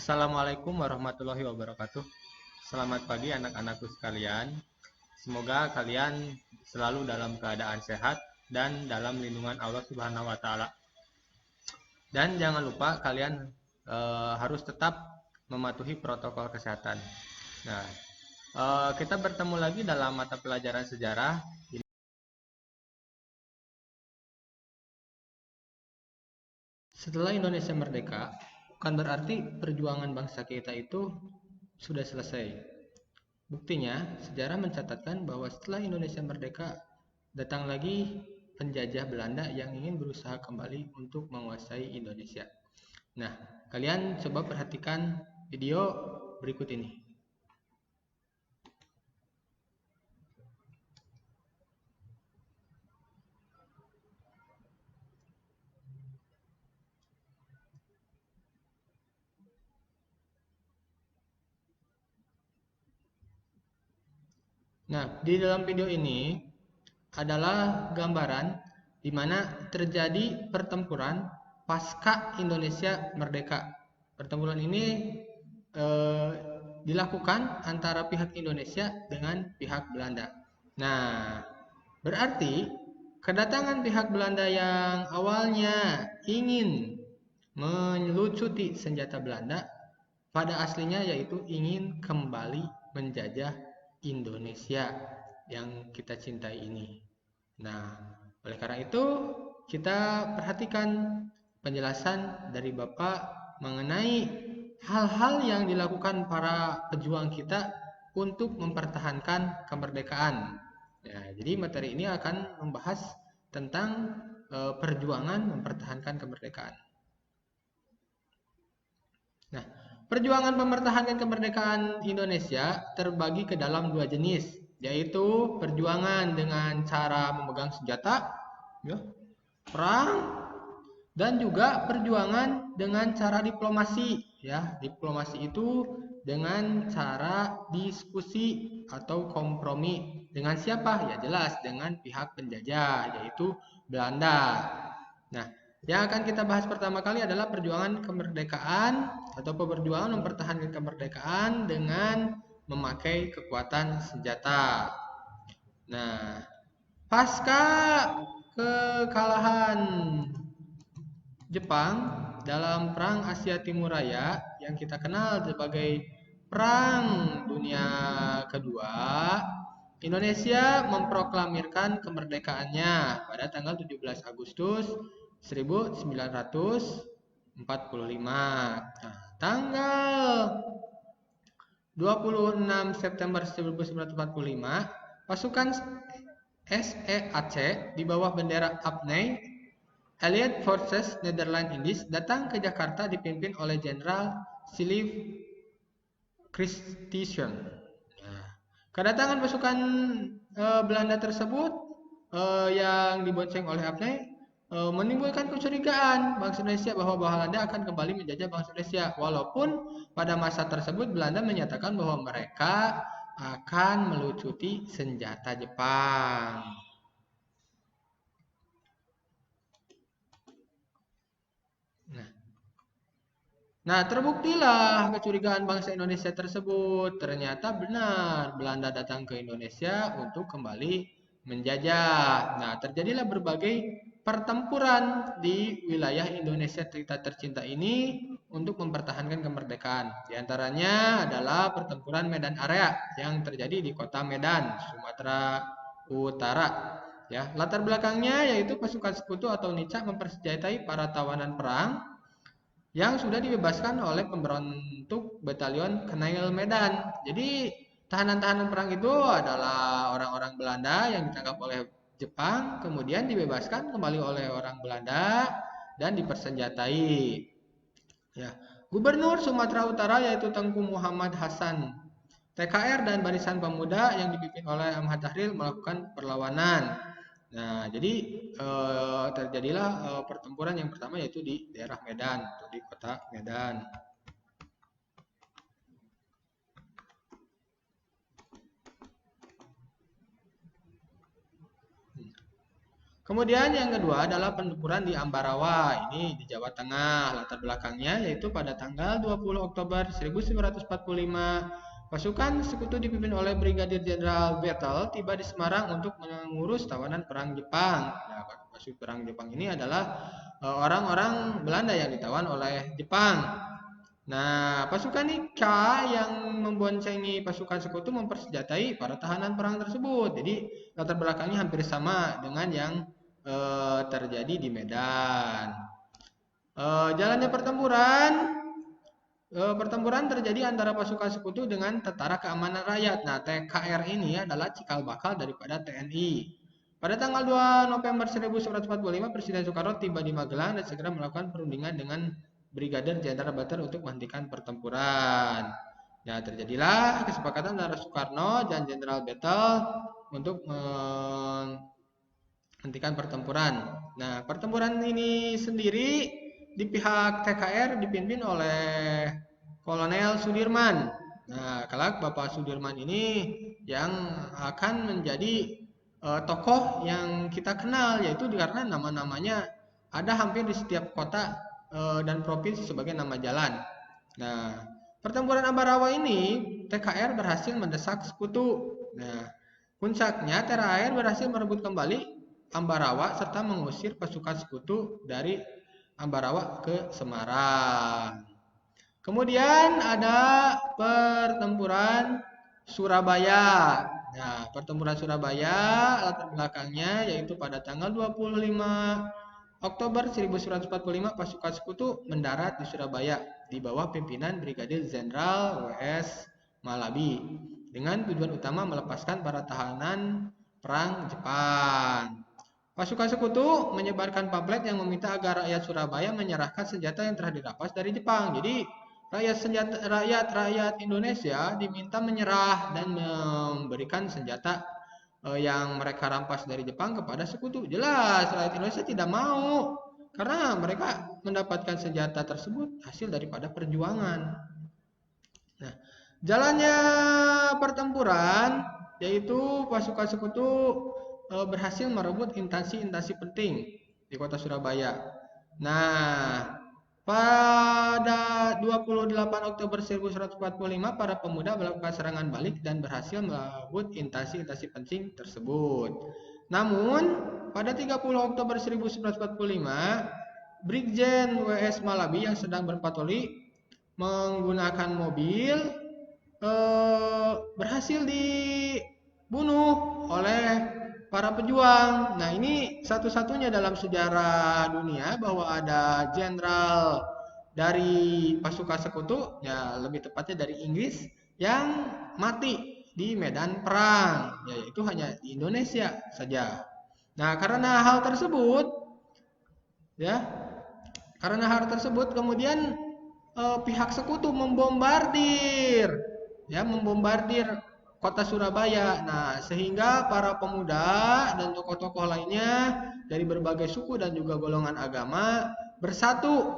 Assalamualaikum warahmatullahi wabarakatuh. Selamat pagi anak-anakku sekalian. Semoga kalian selalu dalam keadaan sehat dan dalam lindungan Allah Subhanahu wa taala. Dan jangan lupa kalian harus tetap mematuhi protokol kesehatan. Nah, kita bertemu lagi dalam mata pelajaran sejarah. Setelah Indonesia merdeka, bukan berarti perjuangan bangsa kita itu sudah selesai. Buktinya, sejarah mencatatkan bahwa setelah Indonesia merdeka, datang lagi penjajah Belanda yang ingin berusaha kembali untuk menguasai Indonesia. Nah, kalian coba perhatikan video berikut ini. Nah, di dalam video ini adalah gambaran di mana terjadi pertempuran pasca Indonesia merdeka. Pertempuran ini dilakukan antara pihak Indonesia dengan pihak Belanda. Nah, berarti kedatangan pihak Belanda yang awalnya ingin melucuti senjata Belanda pada aslinya yaitu ingin kembali menjajah Indonesia yang kita cintai ini. Nah, oleh karena itu kita perhatikan penjelasan dari Bapak mengenai hal-hal yang dilakukan para pejuang kita untuk mempertahankan kemerdekaan. Ya, jadi materi ini akan membahas tentang perjuangan mempertahankan kemerdekaan. Nah, perjuangan mempertahankan kemerdekaan Indonesia terbagi ke dalam dua jenis, yaitu perjuangan dengan cara memegang senjata, ya, perang, dan juga perjuangan dengan cara diplomasi. Ya, diplomasi itu dengan cara diskusi atau kompromi dengan siapa? Ya jelas dengan pihak penjajah, yaitu Belanda. Nah, yang akan kita bahas pertama kali adalah perjuangan kemerdekaan atau perjuangan mempertahankan kemerdekaan dengan memakai kekuatan senjata. Nah, pasca kekalahan Jepang dalam Perang Asia Timur Raya yang kita kenal sebagai Perang Dunia Kedua, Indonesia memproklamirkan kemerdekaannya pada tanggal 17 Agustus 1945. Nah, tanggal 26 September 1945, pasukan SEAC di bawah bendera APNEI, Allied Forces Netherlands Indies, datang ke Jakarta dipimpin oleh Jenderal Siliff Christison. Nah, kedatangan pasukan Belanda tersebut yang dibonceng oleh APNEI menimbulkan kecurigaan bangsa Indonesia bahwa Belanda akan kembali menjajah bangsa Indonesia, walaupun pada masa tersebut Belanda menyatakan bahwa mereka akan melucuti senjata Jepang. Nah, terbuktilah kecurigaan bangsa Indonesia tersebut. Ternyata benar, Belanda datang ke Indonesia untuk kembali menjajah. Nah, terjadilah berbagai pertempuran di wilayah Indonesia kita tercinta ini untuk mempertahankan kemerdekaan. Di antaranya adalah pertempuran Medan Area yang terjadi di kota Medan, Sumatera Utara. Ya, latar belakangnya yaitu pasukan sekutu atau Nica mempersenjatai para tawanan perang yang sudah dibebaskan oleh pembentuk batalion Kenail Medan. Jadi tahanan-tahanan perang itu adalah orang-orang Belanda yang ditangkap oleh Jepang, kemudian dibebaskan kembali oleh orang Belanda dan dipersenjatai. Ya, Gubernur Sumatera Utara yaitu Tengku Muhammad Hasan TKR dan Barisan Pemuda yang dipimpin oleh Ahmad Tahrir melakukan perlawanan. Nah, jadi terjadilah pertempuran yang pertama yaitu di daerah Medan, atau di kota Medan. Kemudian yang kedua adalah pertempuran di Ambarawa, ini di Jawa Tengah. Latar belakangnya yaitu pada tanggal 20 Oktober 1945, pasukan sekutu dipimpin oleh Brigadir Jenderal Battle tiba di Semarang untuk mengurus tawanan perang Jepang. Nah, pasukan perang Jepang ini adalah orang-orang Belanda yang ditawan oleh Jepang. Nah, pasukan Ika yang memboncengi pasukan sekutu mempersenjatai para tahanan perang tersebut. Jadi latar belakangnya hampir sama dengan yang terjadi di Medan. Jalannya pertempuran terjadi antara pasukan sekutu dengan Tentara Keamanan Rakyat. Nah, TKR ini adalah cikal bakal daripada TNI. Pada tanggal 2 November 1945, Presiden Soekarno tiba di Magelang dan segera melakukan perundingan dengan Brigadir Jenderal Battle untuk menghentikan pertempuran. Nah, terjadilah kesepakatan antara Soekarno dan Jenderal Battle untuk menghentikan pertempuran. Nah, pertempuran ini sendiri di pihak TKR dipimpin oleh Kolonel Sudirman. Nah, kelak Bapak Sudirman ini yang akan menjadi tokoh yang kita kenal, yaitu karena nama-namanya ada hampir di setiap kota dan provinsi sebagai nama jalan. Nah, pertempuran Ambarawa ini TKR berhasil mendesak sekutu. Nah, puncaknya TKR berhasil merebut kembali Ambarawa serta mengusir pasukan sekutu dari Ambarawa ke Semarang. Kemudian ada pertempuran Surabaya. Nah, pertempuran Surabaya latar belakangnya yaitu pada tanggal 25 Oktober 1945 pasukan sekutu mendarat di Surabaya di bawah pimpinan Brigadir Jenderal W.S. Malabi dengan tujuan utama melepaskan para tahanan perang Jepang. Pasukan sekutu menyebarkan pamflet yang meminta agar rakyat Surabaya menyerahkan senjata yang telah dirampas dari Jepang. Jadi rakyat Indonesia diminta menyerah dan memberikan senjata yang mereka rampas dari Jepang kepada sekutu. Jelas rakyat Indonesia tidak mau karena mereka mendapatkan senjata tersebut hasil daripada perjuangan. Nah, jalannya pertempuran yaitu pasukan sekutu berhasil merebut instansi-instansi penting di kota Surabaya. Nah, pada 28 Oktober 1945 para pemuda melakukan serangan balik dan berhasil merebut instansi-instansi penting tersebut. Namun, pada 30 Oktober 1945, Brigjen W.S. Malabi yang sedang berpatroli menggunakan mobil berhasil dibunuh oleh para pejuang. Nah, ini satu-satunya dalam sejarah dunia bahwa ada jenderal dari pasukan sekutu, ya lebih tepatnya dari Inggris, yang mati di medan perang, yaitu hanya di Indonesia saja. Nah, karena hal tersebut kemudian pihak sekutu membombardir kota Surabaya. Nah, sehingga para pemuda dan tokoh-tokoh lainnya dari berbagai suku dan juga golongan agama bersatu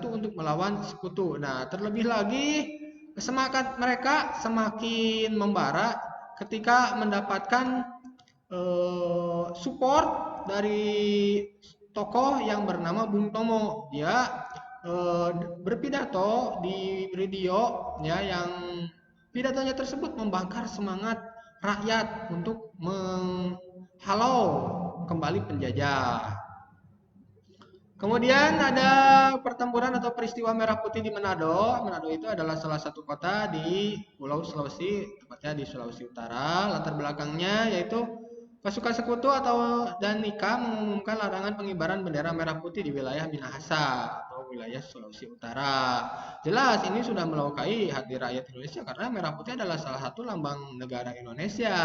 untuk melawan sekutu. Nah, terlebih lagi semangat mereka semakin membara ketika mendapatkan support dari tokoh yang bernama Bung Tomo. Dia berpidato di radio yang pidatonya tersebut membakar semangat rakyat untuk menghalau kembali penjajah. Kemudian ada pertempuran atau peristiwa Merah Putih di Manado. Manado itu adalah salah satu kota di Pulau Sulawesi, tepatnya di Sulawesi Utara. Latar belakangnya yaitu pasukan sekutu dan Nika mengumumkan larangan pengibaran bendera merah putih di wilayah Minahasa atau wilayah Sulawesi Utara. Jelas ini sudah melukai hati rakyat Indonesia karena merah putih adalah salah satu lambang negara Indonesia.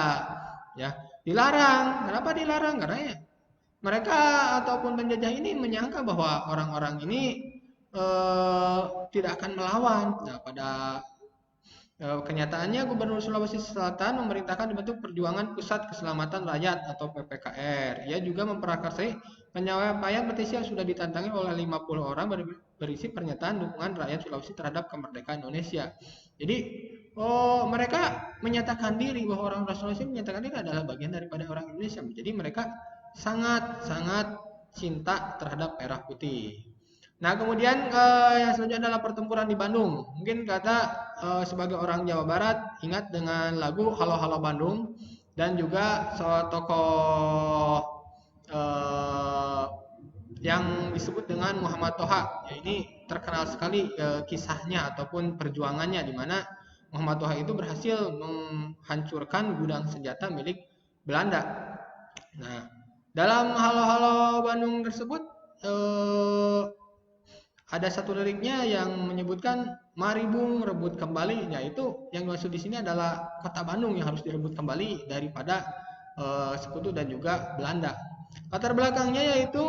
Ya, dilarang. Kenapa dilarang? Karena mereka ataupun penjajah ini menyangka bahwa orang-orang ini tidak akan melawan. Nah, pada kenyataannya Gubernur Sulawesi Selatan memerintahkan dibentuk Perjuangan Pusat Keselamatan Rakyat atau PPKR. Ia juga memprakarsai penyampaian petisi yang sudah ditantangi oleh 50 orang berisi pernyataan dukungan rakyat Sulawesi terhadap kemerdekaan Indonesia. Jadi mereka menyatakan diri bahwa orang Sulawesi menyatakan diri adalah bagian daripada orang Indonesia. Jadi mereka sangat cinta terhadap merah putih. Nah, kemudian yang selanjutnya adalah pertempuran di Bandung. Mungkin kata sebagai orang Jawa Barat ingat dengan lagu Halo Halo Bandung, dan juga tokoh eh, yang disebut dengan Muhammad Toha. Ya, ini terkenal sekali kisahnya ataupun perjuangannya, di mana Muhammad Toha itu berhasil menghancurkan gudang senjata milik Belanda. Nah, dalam Halo Halo Bandung tersebut eh, ada satu liriknya yang menyebutkan mari Bung rebut kembali, yaitu yang dimaksud di sini adalah kota Bandung yang harus direbut kembali daripada sekutu dan juga Belanda. Latar belakangnya yaitu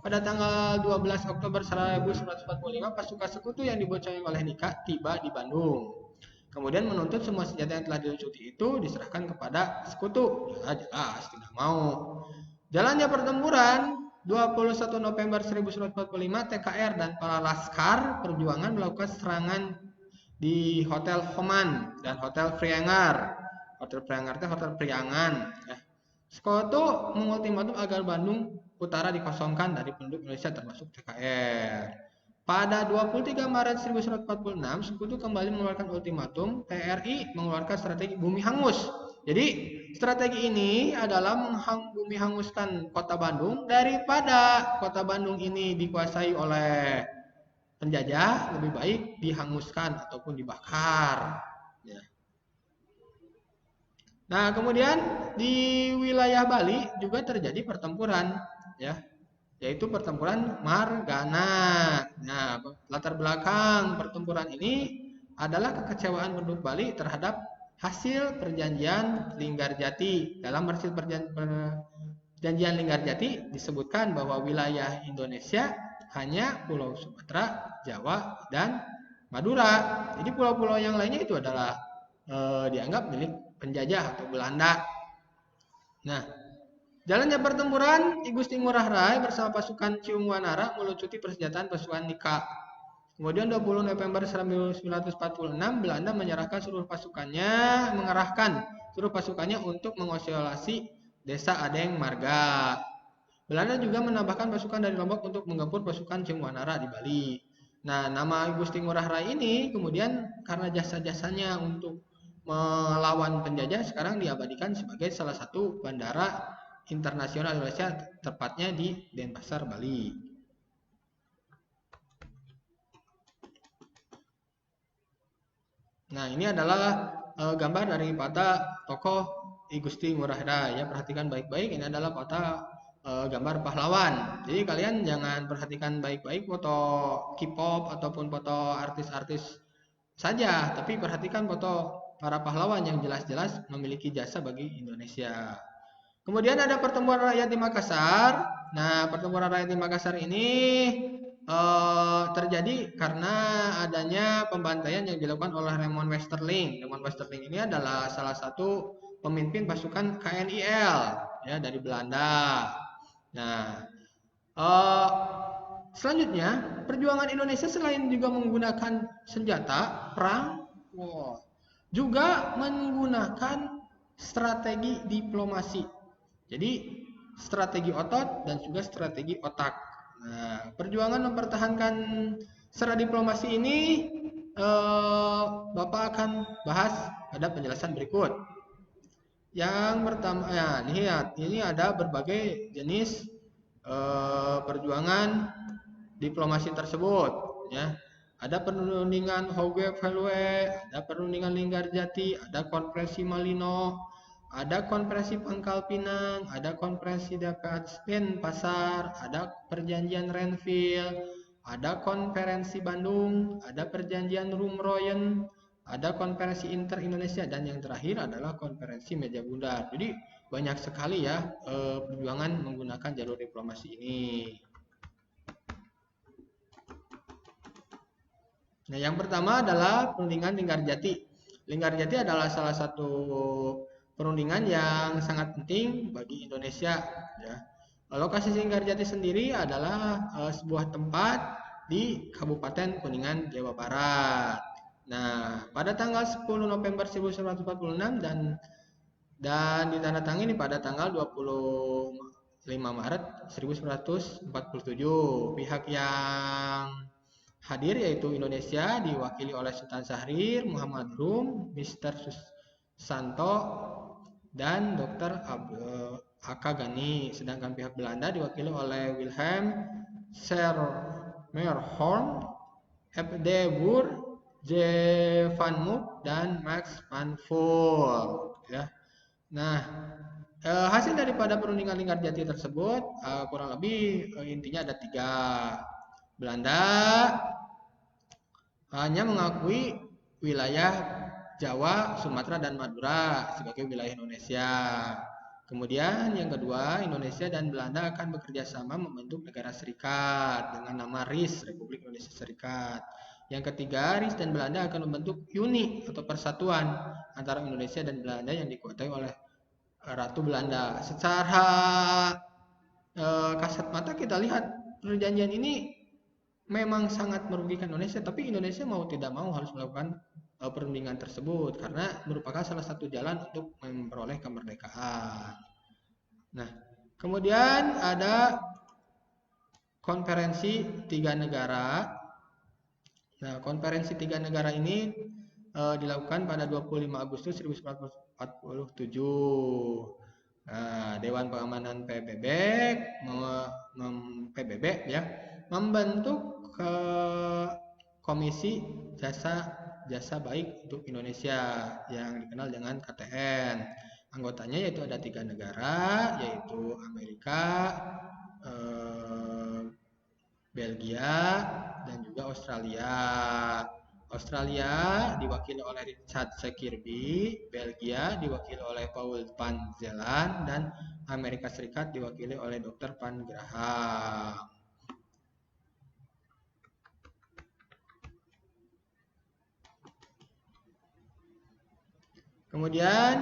pada tanggal 12 Oktober 1945 pasukan sekutu yang dibocorkan oleh Nika tiba di Bandung. Kemudian menuntut semua senjata yang telah dilucuti itu diserahkan kepada sekutu. Ya jelas tidak mau. Jalannya pertempuran 21 November 1945 TKR dan para laskar perjuangan melakukan serangan di Hotel Homan dan Hotel Priangar. Hotel Priangar itu hotel Priangan. Ya. Sekutu mengultimatum agar Bandung Utara dikosongkan dari penduduk Indonesia termasuk TKR. Pada 23 Maret 1946, Sekutu kembali mengeluarkan ultimatum, TRI mengeluarkan strategi bumi hangus. Jadi, strategi ini adalah bumi hanguskan kota Bandung daripada kota Bandung ini dikuasai oleh penjajah, lebih baik dihanguskan ataupun dibakar. Ya. Nah, kemudian di wilayah Bali juga terjadi pertempuran, ya, yaitu pertempuran Margana. Nah, latar belakang pertempuran ini adalah kekecewaan penduduk Bali terhadap hasil perjanjian Linggarjati. Dalam hasil perjanjian Linggarjati disebutkan bahwa wilayah Indonesia hanya Pulau Sumatera, Jawa, dan Madura. Jadi pulau-pulau yang lainnya itu adalah dianggap milik penjajah atau Belanda. Nah, jalannya pertempuran, I Gusti Ngurah Rai bersama pasukan Ciung Wanara melucuti persenjataan pasukan Nika. Kemudian 20 November 1946, Belanda menyerahkan seluruh pasukannya, mengerahkan seluruh pasukannya untuk mengisolasi desa Adeng Marga. Belanda juga menambahkan pasukan dari Lombok untuk menggempur pasukan Ciung Wanara di Bali. Nah, nama I Gusti Ngurah Rai ini kemudian karena jasa-jasanya untuk melawan penjajah sekarang diabadikan sebagai salah satu bandara internasional Indonesia, tepatnya di Denpasar, Bali. Nah, ini adalah gambar daripada tokoh I Gusti Ngurah Rai. Ya, perhatikan baik-baik, ini adalah gambar pahlawan. Jadi kalian jangan perhatikan baik-baik foto K-pop ataupun foto artis-artis saja, tapi perhatikan foto para pahlawan yang jelas-jelas memiliki jasa bagi Indonesia. Kemudian ada pertempuran rakyat di Makassar. Nah, pertempuran rakyat di Makassar ini terjadi karena adanya pembantaian yang dilakukan oleh Raymond Westerling. Raymond Westerling ini adalah salah satu pemimpin pasukan KNIL ya dari Belanda. Nah, selanjutnya perjuangan Indonesia selain juga menggunakan senjata perang, juga menggunakan strategi diplomasi. Jadi strategi otot dan juga strategi otak. Nah, perjuangan mempertahankan secara diplomasi ini Bapak akan bahas pada penjelasan berikut. Yang pertama, ya, ini ada berbagai jenis perjuangan diplomasi tersebut. Ya, ada perundingan Hauge-Velwe, ada perundingan Linggarjati, ada konferensi Malino, ada konferensi Pangkal Pinang, ada konferensi Denpasar, ada perjanjian Renville, ada konferensi Bandung, ada perjanjian Rumroyen, ada konferensi Inter-Indonesia, dan yang terakhir adalah konferensi Meja Bundar. Jadi banyak sekali ya perjuangan menggunakan jalur diplomasi ini. Nah, yang pertama adalah perundingan Linggarjati. Linggarjati adalah salah satu perundingan yang sangat penting bagi Indonesia. Ya. Lokasi Linggarjati sendiri adalah sebuah tempat di Kabupaten Kuningan, Jawa Barat. Nah, pada tanggal 10 November 1946 dan ditandatangani pada tanggal 20 5 Maret 1947. Pihak yang hadir yaitu Indonesia diwakili oleh Sultan Syahrir, Muhammad Rum, Mr. Susanto, dan Dr. Aka Gani. Sedangkan pihak Belanda diwakili oleh Wilhelm Sermerhorn, F. D. Boer, J. Van Mook, dan Max van Voort. Ya. Nah, hasil daripada perundingan Linggarjati tersebut kurang lebih intinya ada 3. Belanda hanya mengakui wilayah Jawa, Sumatera, dan Madura sebagai wilayah Indonesia. Kemudian yang kedua, Indonesia dan Belanda akan bekerja sama membentuk negara serikat dengan nama RIS, Republik Indonesia Serikat. Yang ketiga, RIS dan Belanda akan membentuk uni atau persatuan antara Indonesia dan Belanda yang dikuasai oleh Ratu Belanda. Secara kasat mata kita lihat perjanjian ini memang sangat merugikan Indonesia, tapi Indonesia mau tidak mau harus melakukan perundingan tersebut karena merupakan salah satu jalan untuk memperoleh kemerdekaan. Nah, kemudian ada konferensi 3 negara. Nah, konferensi 3 negara ini dilakukan pada 25 Agustus 1947. Nah, Dewan Pengamanan PBB ya membentuk Komisi Jasa Baik untuk Indonesia yang dikenal dengan KTN. Anggotanya yaitu ada 3 negara, yaitu Amerika, Belgia, dan juga Australia. Australia diwakili oleh Richard C. Kirby, Belgia diwakili oleh Paul van Zeeland, dan Amerika Serikat diwakili oleh Dr. Van Graham. Kemudian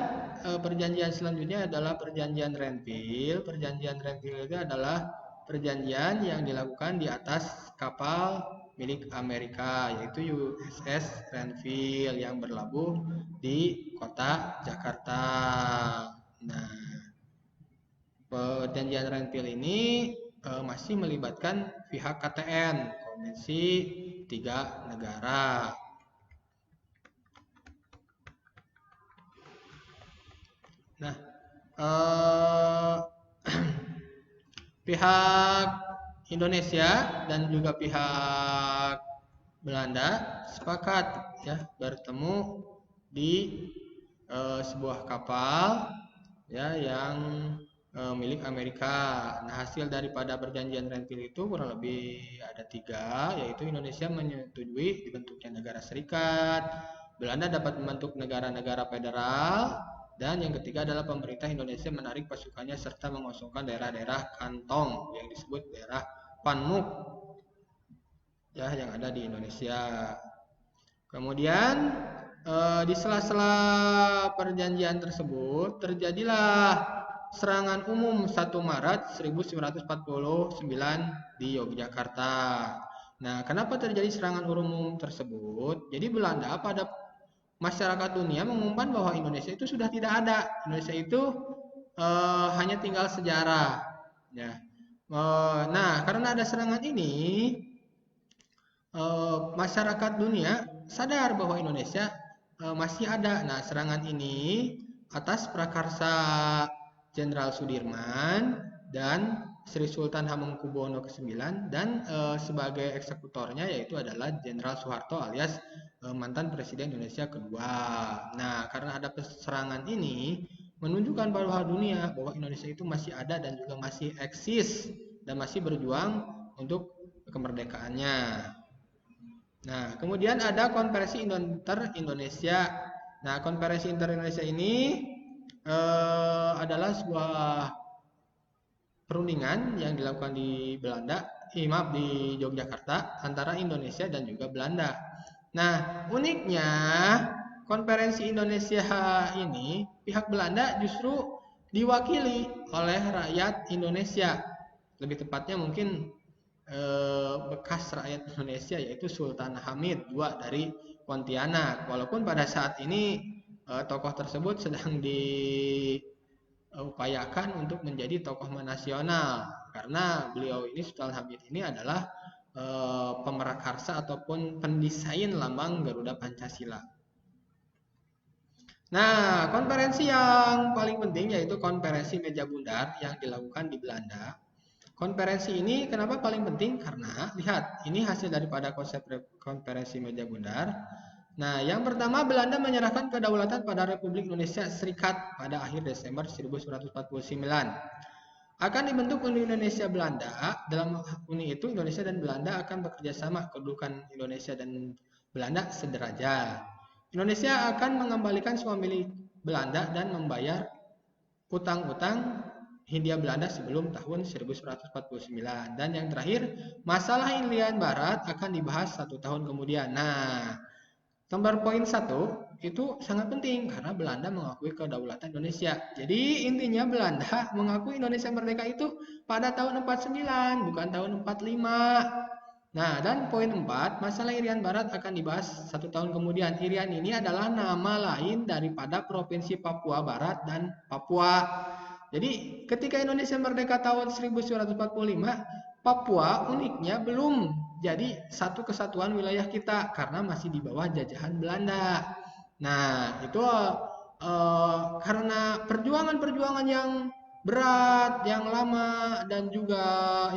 perjanjian selanjutnya adalah perjanjian Renville. Perjanjian Renville itu adalah perjanjian yang dilakukan di atas kapal milik Amerika, yaitu USS Renville yang berlabuh di kota Jakarta. Nah, perjanjian Renville ini masih melibatkan pihak KTN, Konvensi 3 Negara. Nah, pihak Indonesia dan juga pihak Belanda sepakat ya bertemu di sebuah kapal ya yang milik Amerika. Nah, hasil daripada perjanjian Renville itu kurang lebih ada 3, yaitu Indonesia menyetujui dibentuknya negara serikat, Belanda dapat membentuk negara-negara federal, dan yang ketiga adalah pemerintah Indonesia menarik pasukannya serta mengosongkan daerah-daerah kantong yang disebut daerah Panmuk ya yang ada di Indonesia. Kemudian di sela-sela perjanjian tersebut terjadilah serangan umum 1 Maret 1949 di Yogyakarta. Nah, kenapa terjadi serangan umum tersebut? Jadi Belanda pada masyarakat dunia mengumumkan bahwa Indonesia itu sudah tidak ada. Indonesia itu hanya tinggal sejarah. Ya. Nah, karena ada serangan ini, masyarakat dunia sadar bahwa Indonesia masih ada. Nah, serangan ini atas prakarsa Jenderal Sudirman dan Sri Sultan Hamengkubuwono ke-9 dan sebagai eksekutornya yaitu adalah Jenderal Soeharto alias mantan Presiden Indonesia kedua. Nah, karena ada serangan ini menunjukkan bahwa dunia bahwa Indonesia itu masih ada dan juga masih eksis dan masih berjuang untuk kemerdekaannya. Nah, kemudian ada konferensi inter-Indonesia. Nah, konferensi inter-Indonesia ini adalah sebuah perundingan yang dilakukan di di Yogyakarta antara Indonesia dan juga Belanda. Nah, uniknya konferensi Indonesia ini pihak Belanda justru diwakili oleh rakyat Indonesia. Lebih tepatnya mungkin bekas rakyat Indonesia yaitu Sultan Hamid II dari Pontianak. Walaupun pada saat ini tokoh tersebut sedang upayakan untuk menjadi tokoh nasional, karena beliau ini Sultan Hamid ini adalah pemerakarsa ataupun pendesain lambang Garuda Pancasila. Nah, konferensi yang paling penting yaitu konferensi meja bundar yang dilakukan di Belanda. Konferensi ini kenapa paling penting? Karena lihat, ini hasil daripada konsep konferensi meja bundar. Nah, yang pertama Belanda menyerahkan kedaulatan pada Republik Indonesia Serikat pada akhir Desember 1949. Akan dibentuk Uni Indonesia Belanda. Dalam uni itu Indonesia dan Belanda akan bekerja sama, kedudukan Indonesia dan Belanda sederajat. Indonesia akan mengembalikan semua milik Belanda dan membayar utang-utang Hindia Belanda sebelum tahun 1949. Dan yang terakhir, masalah Irian Barat akan dibahas 1 tahun kemudian. Nah, nomor poin 1 itu sangat penting karena Belanda mengakui kedaulatan Indonesia. Jadi intinya Belanda mengakui Indonesia merdeka itu pada tahun 49, bukan tahun 45. Nah, dan poin 4, masalah Irian Barat akan dibahas 1 tahun kemudian. Irian ini adalah nama lain daripada Provinsi Papua Barat dan Papua. Jadi, ketika Indonesia merdeka tahun 1945, Papua uniknya belum jadi satu kesatuan wilayah kita karena masih di bawah jajahan Belanda. Nah, itu karena perjuangan-perjuangan yang berat, yang lama, dan juga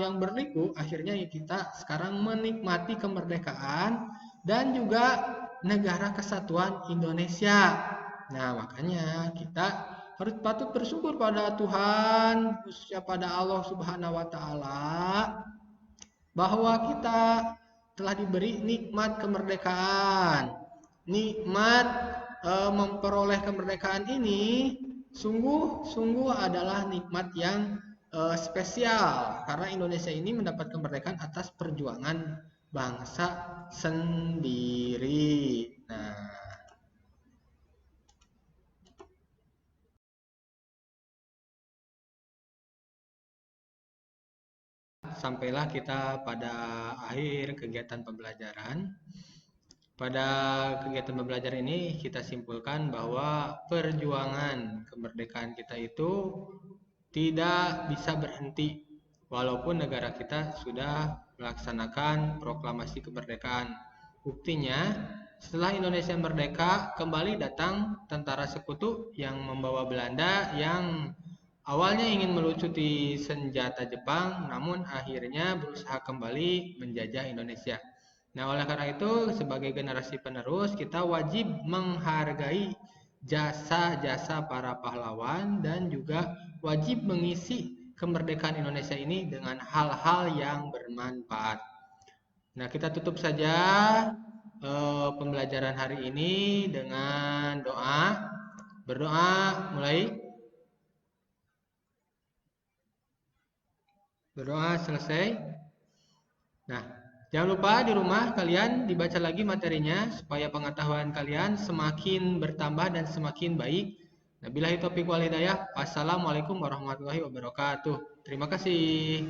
yang berliku, akhirnya kita sekarang menikmati kemerdekaan dan juga negara kesatuan Indonesia. Nah, makanya kita harus patut bersyukur pada Tuhan, khususnya pada Allah Subhanahu wa Ta'ala, bahwa kita telah diberi nikmat kemerdekaan. Nikmat memperoleh kemerdekaan ini sungguh adalah nikmat yang spesial karena Indonesia ini mendapat kemerdekaan atas perjuangan bangsa sendiri. Nah, sampailah kita pada akhir kegiatan pembelajaran. Pada kegiatan pembelajaran ini kita simpulkan bahwa perjuangan kemerdekaan kita itu tidak bisa berhenti walaupun negara kita sudah melaksanakan proklamasi kemerdekaan. Buktinya, setelah Indonesia merdeka, kembali datang tentara sekutu yang membawa Belanda yang awalnya ingin melucuti senjata Jepang, namun akhirnya berusaha kembali menjajah Indonesia. Nah, oleh karena itu, sebagai generasi penerus, kita wajib menghargai jasa-jasa para pahlawan dan juga wajib mengisi kemerdekaan Indonesia ini dengan hal-hal yang bermanfaat. Nah, kita tutup saja pembelajaran hari ini dengan doa. Berdoa mulai. Berdoa selesai. Nah, jangan lupa di rumah kalian dibaca lagi materinya supaya pengetahuan kalian semakin bertambah dan semakin baik. Wabillahi taufiq wal hidayah. Wassalamualaikum warahmatullahi wabarakatuh. Terima kasih.